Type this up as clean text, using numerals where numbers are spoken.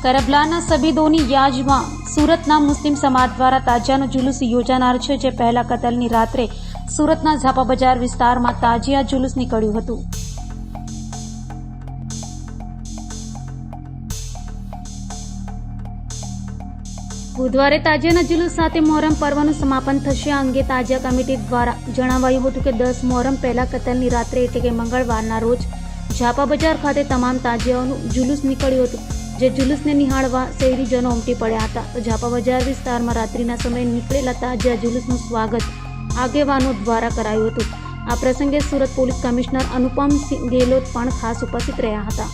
કરબલાના સબીદોની યાદમાં સુરતના મુસ્લિમ સમાજ દ્વારા તાજિયાનો જુલુસ યોજાનાર છે, જે પહેલા કતલની રાત્રે સુરતના ઝાપા બજાર વિસ્તારમાં તાજિયા જુલુસ નીકળ્યું હતું. બુધવારે તાજિયાના જુલુસ સાથે મોહરમ પર્વનું સમાપન થશે. આ અંગે તાજિયા કમિટી દ્વારા જણાવાયું હતું કે 10 મોહરમ પહેલા કતલની રાત્રે એટલે કે મંગળવારના રોજ ઝાપા બજાર ખાતે તમામ તાજિયાઓનું જુલુસ નીકળ્યું હતું, જે જુલુસને નિહાળવા શહેરીજનો ઉમટી પડ્યા હતા. તો ઝાપા બજાર વિસ્તારમાં રાત્રિના સમયે નીકળેલા તાજિયા જુલુસનું સ્વાગત આગેવાનો દ્વારા કરાયું હતું. આ પ્રસંગે સુરત પોલીસ કમિશનર અનુપમસિંહ ગેહલોત પણ ખાસ ઉપસ્થિત રહ્યા હતા.